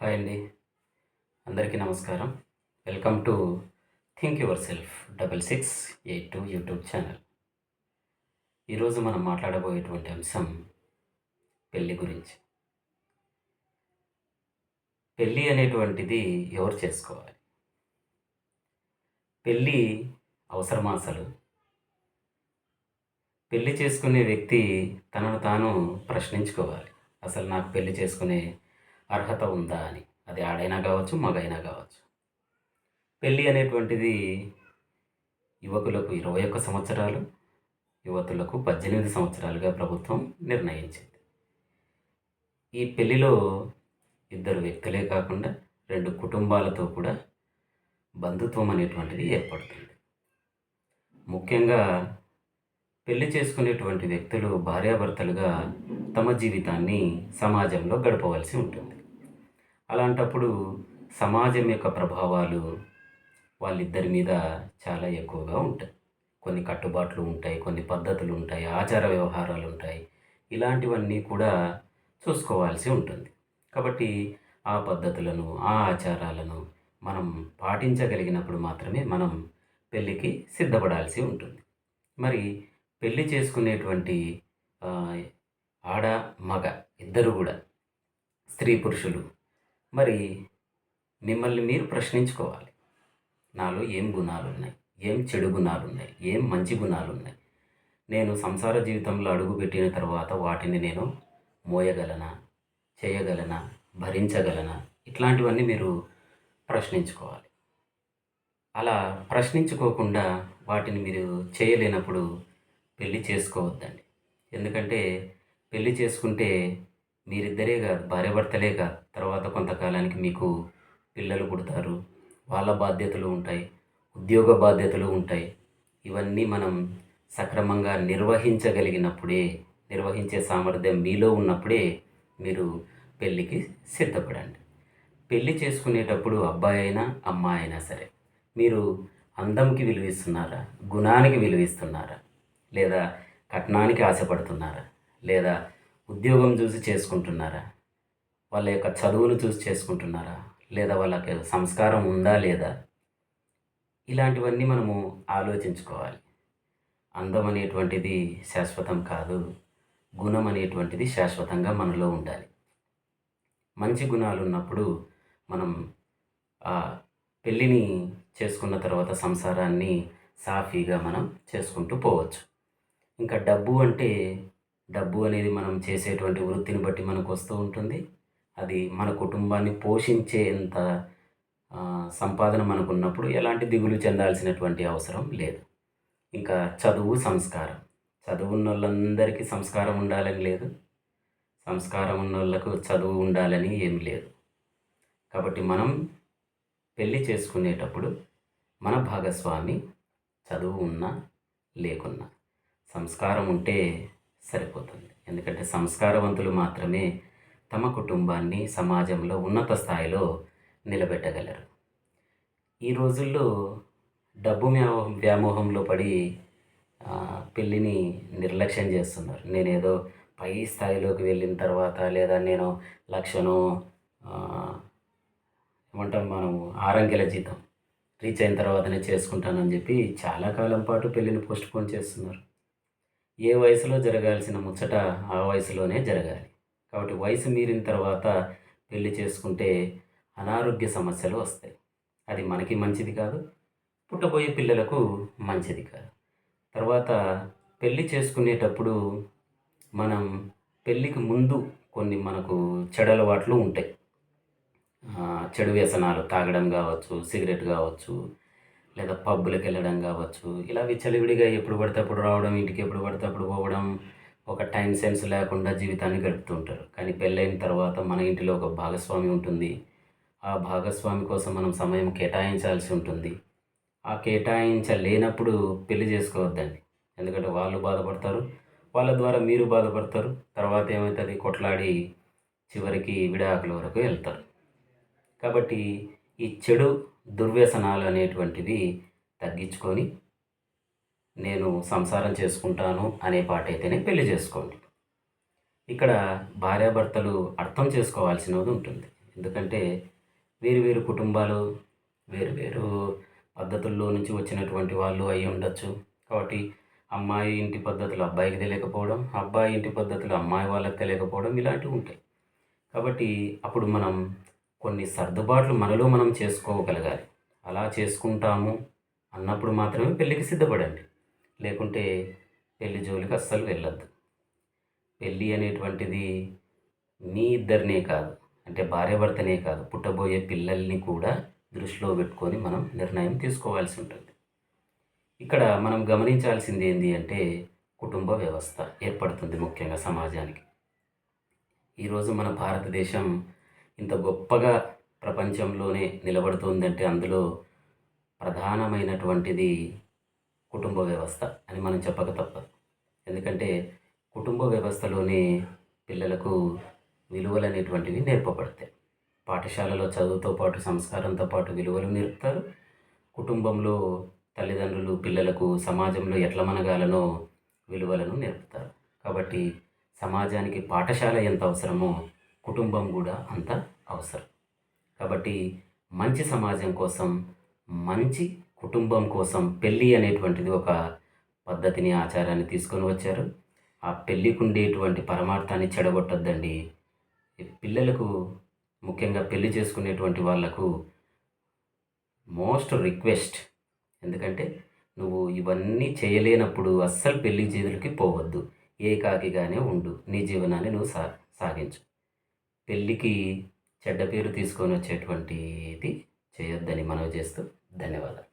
Hi అండి. అందరికీ నమస్కారం. Welcome to think your self 6682 YouTube channel. ఈరోజు మనం మాట్లాడబోయేటువంటి అంశం పెళ్ళి గురించి. పెళ్ళి అనేటువంటిది ఎవరు చేసుకోవాలి? పెళ్ళి అవసరమా అసలు? పెళ్లి చేసుకునే వ్యక్తి తనను తాను ప్రశ్నించుకోవాలి. అసలు నాకు పెళ్లి చేసుకునే అర్హత ఉందా అని. అది ఆడైనా కావచ్చు, మగైనా కావచ్చు. పెళ్ళి అనేటువంటిది యువకులకు 21 సంవత్సరాలు, యువతులకు 18 సంవత్సరాలుగా ప్రభుత్వం నిర్ణయించింది. ఈ పెళ్లిలో ఇద్దరు వ్యక్తులే కాకుండా 2 కుటుంబాలతో కూడా బంధుత్వం అనేటువంటిది ఏర్పడుతుంది. ముఖ్యంగా పెళ్లి చేసుకునేటువంటి వ్యక్తులు భార్యాభర్తలుగా తమ జీవితాన్ని సమాజంలో గడపవలసి ఉంటుంది. అలాంటప్పుడు సమాజం యొక్క ప్రభావాలు వాళ్ళిద్దరి మీద చాలా ఎక్కువగా ఉంటాయి. కొన్ని కట్టుబాట్లు ఉంటాయి, కొన్ని పద్ధతులు ఉంటాయి, ఆచార వ్యవహారాలు ఉంటాయి. ఇలాంటివన్నీ కూడా చూసుకోవాల్సి ఉంటుంది. కాబట్టి ఆ పద్ధతులను, ఆ ఆచారాలను మనం పాటించగలిగినప్పుడు మాత్రమే మనం పెళ్ళికి సిద్ధపడాల్సి ఉంటుంది. మరి పెళ్లి చేసుకునేటువంటి ఆహ్, ఆడ, మగ ఇద్దరు గూడా స్త్రీ, పురుషులు మరి మిమ్మల్ని మీరు ప్రశ్నించుకోవాలి. నాలో ఏం గుణాలున్నాయి? ఏం చెడు గుణాలున్నాయి? ఏం మంచి గుణాలున్నాయి? నేను సంసార జీవితంలో అడుగుపెట్టిన తర్వాత వాటిని నేను మోయగలనా? చేయగలనా? భరించగలనా? ఇట్లాంటివన్నీ మీరు ప్రశ్నించుకోవాలి. అలా ప్రశ్నించుకోకుండా వాటిని మీరు చేయలేనప్పుడు పెళ్లి చేసుకోవద్దండి. ఎందుకంటే పెళ్లి చేసుకుంటే మీరిద్దరే కాదు, భార్యాభర్తలే కాదు, తర్వాత కొంతకాలానికి మీకు పిల్లలు పుడతారు. వాళ్ళ బాధ్యతలు ఉంటాయి, ఉద్యోగ బాధ్యతలు ఉంటాయి. ఇవన్నీ మనం సక్రమంగా నిర్వహించగలిగినప్పుడే, నిర్వహించే సామర్థ్యం మీలో ఉన్నప్పుడే మీరు పెళ్ళికి సిద్ధపడండి. పెళ్లి చేసుకునేటప్పుడు అబ్బాయి అయినా, అమ్మాయి అయినా సరే, మీరు అందంకి విలువిస్తున్నారా? గుణానికి విలువిస్తున్నారా? లేదా కట్నానికి ఆశపడుతున్నారా? లేదా ఉద్యోగం చూసి చేసుకుంటున్నారా? వాళ్ళ యొక్క చదువును చూసి చేసుకుంటున్నారా? లేదా వాళ్ళకి సంస్కారం ఉందా లేదా? ఇలాంటివన్నీ మనము ఆలోచించుకోవాలి. అందం అనేటువంటిది శాశ్వతం కాదు. గుణం అనేటువంటిది శాశ్వతంగా మనలో ఉండాలి. మంచి గుణాలు ఉన్నప్పుడు మనం ఆ పెళ్ళిని చేసుకున్న తర్వాత సంసారాన్ని సాఫీగా మనం చేసుకుంటూ పోవచ్చు. ఇంకా డబ్బు అనేది మనం చేసేటువంటి వృత్తిని బట్టి మనకు వస్తూ ఉంటుంది. అది మన కుటుంబాన్ని పోషించేంత సంపాదన మనకున్నప్పుడు ఎలాంటి దిగులు చెందాల్సినటువంటి అవసరం లేదు. ఇంకా చదువు, సంస్కారం. చదువున్నోళ్ళందరికీ సంస్కారం ఉండాలని లేదు. సంస్కారం ఉన్నోళ్ళకు చదువు ఉండాలని ఏం లేదు. కాబట్టి మనం పెళ్లి చేసుకునేటప్పుడు మన భాగస్వామి చదువు ఉన్నా, లేకున్నా సంస్కారం ఉంటే సరిపోతుంది. ఎందుకంటే సంస్కారవంతులు మాత్రమే తమ కుటుంబాన్ని సమాజంలో ఉన్నత స్థాయిలో నిలబెట్టగలరు. ఈ రోజుల్లో డబ్బు వ్యామోహంలో పడి పెళ్ళిని నిర్లక్ష్యం చేస్తున్నారు. నేనేదో పై స్థాయిలోకి వెళ్ళిన తర్వాత, లేదా నేను లక్షనో ఏమంటాం మనం ఆరంకెల జీతం రీచ్ అయిన తర్వాతనే చేసుకుంటానని చెప్పి చాలా కాలం పాటు పెళ్ళిని పోస్ట్‌పోన్ చేస్తున్నారు. ఏ వయసులో జరగాల్సిన ముచ్చట ఆ వయసులోనే జరగాలి. కాబట్టి వయసు మీరిన తర్వాత పెళ్లి చేసుకుంటే అనారోగ్య సమస్యలు వస్తాయి. అది మనకి మంచిది కాదు, పుట్టబోయే పిల్లలకు మంచిది కాదు. తర్వాత పెళ్లి చేసుకునేటప్పుడు మనం పెళ్ళికి ముందు కొన్ని మనకు చెడలవాట్లు ఉంటాయి. చెడు వ్యసనాలు తాగడం కావచ్చు, సిగరెట్ కావచ్చు, లేదా పబ్బులకు వెళ్ళడం కావచ్చు. ఇలా విచ్చలవిడిగా ఎప్పుడు పడితే అప్పుడు రావడం, ఇంటికి ఎప్పుడు పడితే అప్పుడు పోవడం, ఒక టైం సెన్స్ లేకుండా జీవితాన్ని గడుపుతూ ఉంటారు. కానీ పెళ్ళైన తర్వాత మన ఇంటిలో ఒక భాగస్వామి ఉంటుంది. ఆ భాగస్వామి కోసం మనం సమయం కేటాయించాల్సి ఉంటుంది. ఆ కేటాయించలేనప్పుడు పెళ్లి చేసుకోవద్దండి. ఎందుకంటే వాళ్ళు బాధపడతారు, వాళ్ళ ద్వారా మీరు బాధపడతారు. తర్వాత ఏమవుతుంది, కొట్లాడి చివరికి విడాకుల వరకు వెళ్తారు. కాబట్టి ఈ చెడు దుర్వ్యసనాలు అనేటువంటివి తగ్గించుకొని నేను సంసారం చేసుకుంటాను అనే పాటైతేనే పెళ్లి చేసుకోండి. ఇక్కడ భార్యాభర్తలు అర్థం చేసుకోవాల్సినది ఉంటుంది. ఎందుకంటే వేరు వేరు కుటుంబాలు, వేరు వేరు పద్ధతుల్లో నుంచి వచ్చినటువంటి వాళ్ళు అయి ఉండొచ్చు. కాబట్టి అమ్మాయి ఇంటి పద్ధతులు అబ్బాయికి తెలియకపోవడం, అబ్బాయి ఇంటి పద్ధతులు అమ్మాయి వాళ్ళకి తెలియకపోవడం ఇలాంటివి ఉంటాయి. కాబట్టి అప్పుడు మనం కొన్ని సర్దుబాట్లు మనలో మనం చేసుకోగలగాలి. అలా చేసుకుంటాము అన్నప్పుడు మాత్రమే పెళ్ళికి సిద్ధపడండి. లేకుంటే పెళ్లి జోలికి అస్సలు వెళ్ళొద్దు. పెళ్ళి అనేటువంటిది మీ ఇద్దరినే కాదు, అంటే భార్యాభర్తనే కాదు, పుట్టబోయే పిల్లల్ని కూడా దృష్టిలో పెట్టుకొని మనం నిర్ణయం తీసుకోవాల్సి ఉంటుంది. ఇక్కడ మనం గమనించాల్సింది ఏంది అంటే కుటుంబ వ్యవస్థ ఏర్పడుతుంది ముఖ్యంగా సమాజానికి. ఈరోజు మన భారతదేశం ఇంత గొప్పగా ప్రపంచంలోనే నిలబడుతుందంటే అందులో ప్రధానమైనటువంటిది కుటుంబ వ్యవస్థ అని మనం చెప్పక తప్పదు. ఎందుకంటే కుటుంబ వ్యవస్థలోనే పిల్లలకు విలువలు అనేటువంటివి నేర్పబడతాయి. పాఠశాలలో చదువుతో పాటు సంస్కారంతో పాటు విలువలు నేర్పుతారు. కుటుంబంలో తల్లిదండ్రులు పిల్లలకు సమాజంలో ఎట్ల మనగాలనో విలువలను నేర్పుతారు. కాబట్టి సమాజానికి పాఠశాల ఎంత అవసరమో కుటుంబం కూడా అంత అవసరం. కాబట్టి మంచి సమాజం కోసం, మంచి కుటుంబం కోసం పెళ్ళి అనేటువంటిది ఒక పద్ధతిని, ఆచారాన్ని తీసుకొని వచ్చారు. ఆ పెళ్ళికి ఉండేటువంటి పరమార్థాన్ని చెడగొట్టొద్దండి. ఈ పిల్లలకు, ముఖ్యంగా పెళ్లి చేసుకునేటువంటి వాళ్లకు మోస్ట్ రిక్వెస్ట్, ఎందుకంటే నువ్వు ఇవన్నీ చేయలేనప్పుడు అస్సలు పెళ్లి జీదులకి పోవద్దు. ఏకాకిగానే ఉండు, నీ జీవనాన్ని నువ్వు సాగించు. పెళ్ళికి చెడ్డ పేరు తీసుకొని వచ్చేటువంటిది చేయొద్దని మనవి చేస్తూ ధన్యవాదాలు.